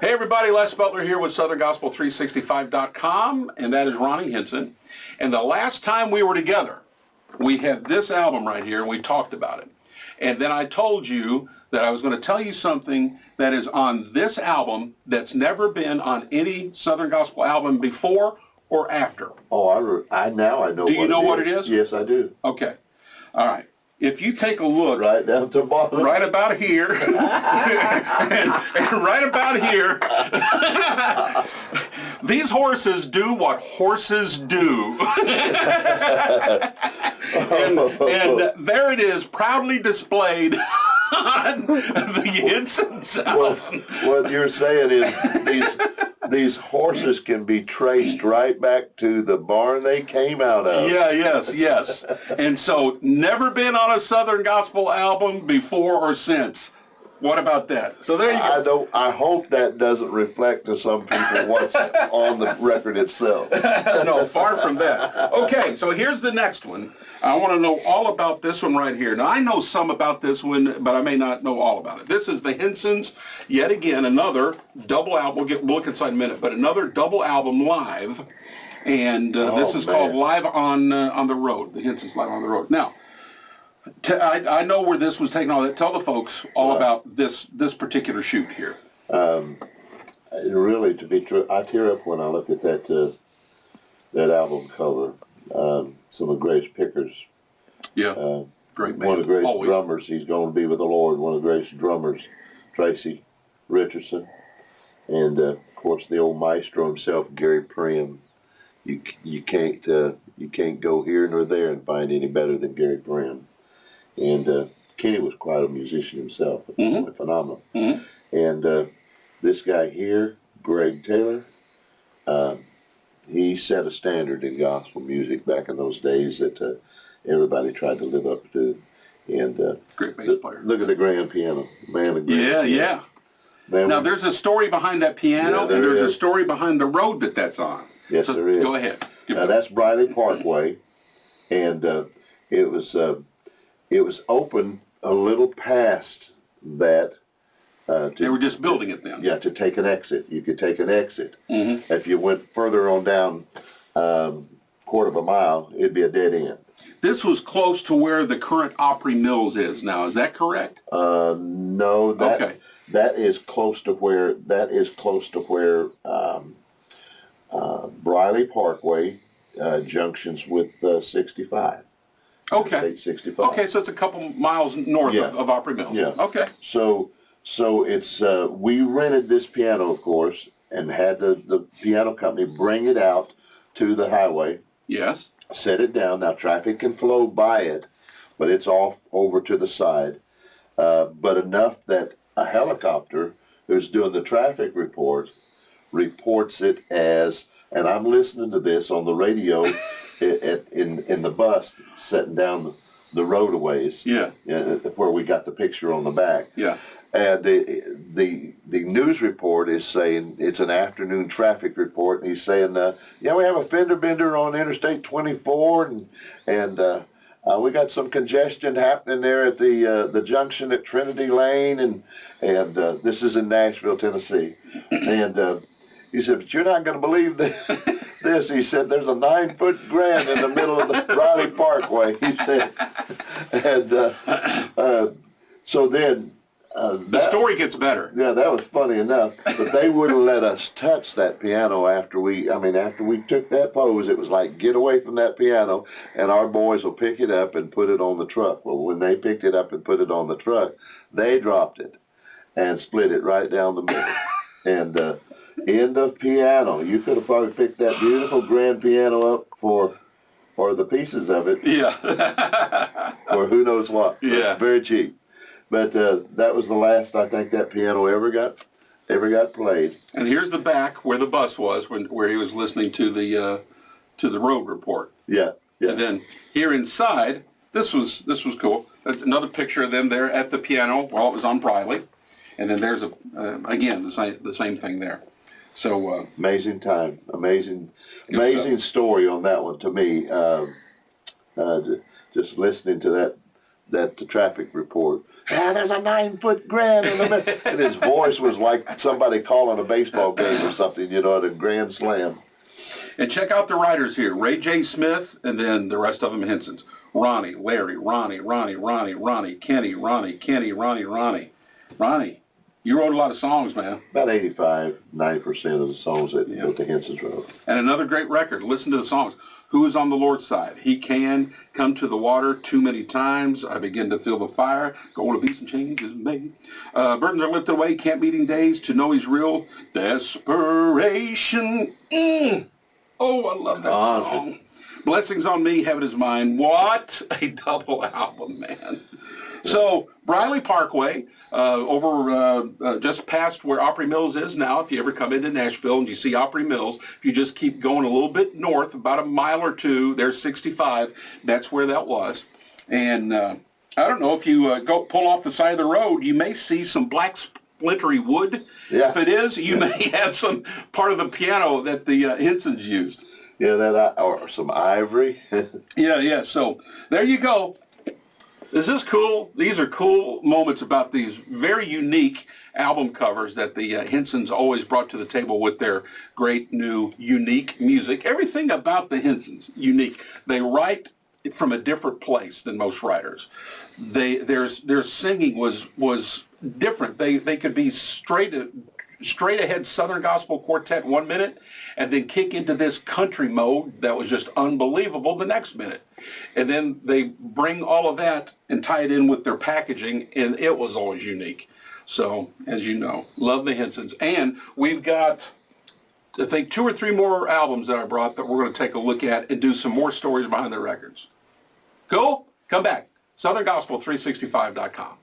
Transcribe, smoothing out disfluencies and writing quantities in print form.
Hey everybody, Les Butler here with SouthernGospel365.com, and that is Ronny Hinson. And the last time we were together, we had this album right here, and we talked about it. And then I told you that I was going to tell you something that is on this album that's never been on any Southern Gospel album before or after. Oh, I know. Do you know what it is? Yes, I do. Okay. All right. If you take a look right down to the bottom, right about here, and right about here, these horses do what horses do. and there it is, proudly displayed on the Hinson album. What you're saying is these horses can be traced right back to the barn they came out of. Yeah, yes. And so, never been on a Southern Gospel album before or since. What about that? So there you go. I hope that doesn't reflect to some people what's on the record itself. No, far from that. Okay, so here's the next one. I want to know all about this one right here. Now, I know some about this one, but I may not know all about it. This is the Hinsons, yet again, another double album. We'll look inside in a minute, but another double album live. And this is called Live on the Road, the Hinsons Live on the Road. Now, I know where this was taken. All that. Tell the folks all about this particular shoot here. Really, to be true, I tear up when I look at that album cover. Some of Grace Picker's. Yeah, great man. One of the greatest drummers. He's going to be with the Lord. One of the greatest drummers, Tracy Richardson, and of course the old maestro himself, Gary Prim. You can't go here nor there and find any better than Gary Prim. And Kenny was quite a musician himself, phenomenal. Mm-hmm. And this guy here, Greg Taylor, he set a standard in gospel music back in those days that everybody tried to live up to. And great bass player. Look at the grand piano, man. Yeah. Man, now there's a story behind that piano, and there's a story behind the road that's on. Yes, so there is. Go ahead. Now that's Briley Parkway, and it was open a little past that. They were just building it then. Yeah, to take an exit. You could take an exit. Mm-hmm. If you went further on down quarter of a mile, it'd be a dead end. This was close to where the current Opry Mills is now. Is that correct? No. That is close to where Briley Parkway junctions with 65. Okay. 65. Okay, so it's a couple miles north of Opry Mills. Yeah. Okay. So it's we rented this piano, of course, and had the piano company bring it out to the highway. Yes. Set it down. Now traffic can flow by it, but it's off over to the side. But enough that a helicopter who's doing the traffic report reports it as, and I'm listening to this on the radio in the bus sitting down the roadaways. Yeah. Where we got the picture on the back. Yeah. And the news report is saying it's an afternoon traffic report, and he's saying, we have a fender bender on Interstate 24, and we got some congestion happening there at the junction at Trinity Lane, and this is in Nashville, Tennessee. And he said, but you're not going to believe this. He said, there's a 9-foot grand in the middle of the Riley Parkway, he said. And so then... the story gets better. Yeah, that was funny enough. But they wouldn't let us touch that piano after we took that pose. It was like, get away from that piano, and our boys will pick it up and put it on the truck. Well, when they picked it up and put it on the truck, they dropped it and split it right down the middle. And end of piano. You could have probably picked that beautiful grand piano up for the pieces of it. Yeah. Or who knows what. Yeah. Very cheap. But that was the last I think that piano ever got played. And here's the back where the bus was, where he was listening to the road report. Yeah. And then here inside, this was cool. That's another picture of them there at the piano while it was on Briley. And then there's again the same thing there. So amazing time, amazing story on that one to me. Just listening to that traffic report. there's a 9-foot grand in the middle. And his voice was like somebody calling a baseball game or something, you know, at a grand slam. And check out the writers here. Ray J. Smith, and then the rest of them Hinsons. Ronnie, Larry, Ronnie, Kenny, Ronnie. Ronnie, you wrote a lot of songs, man. About 85-90% of the songs that the Hinsons wrote. And another great record. Listen to the songs. Who is on the Lord's side? He can come to the water too many times. I begin to feel the fire. Going to be some changes made. Burdens are lifted away. Camp meeting days. To know he's real. Desperation. Oh, I love that song. Blessings on Me, Heaven is Mine. What a double album, man. So, Briley Parkway, over just past where Opry Mills is now. If you ever come into Nashville and you see Opry Mills, if you just keep going a little bit north, about a mile or two, there's 65. That's where that was. And I don't know, if you go pull off the side of the road, you may see some black splintery wood. Yeah. If it is, you may have some part of the piano that the Hinsons used. Yeah, that or some ivory. Yeah. So there you go. This is cool. These are cool moments about these very unique album covers that the Hinsons always brought to the table with their great new unique music. Everything about the Hinsons unique. They write from a different place than most writers. Their singing was different. They could be straight ahead Southern Gospel Quartet 1 minute and then kick into this country mode that was just unbelievable the next minute. And then they bring all of that and tie it in with their packaging, and it was always unique. So, as you know, love the Hinsons. And we've got, I think, 2 or 3 more albums that I brought that we're going to take a look at and do some more stories behind the records. Cool? Come back. SouthernGospel365.com.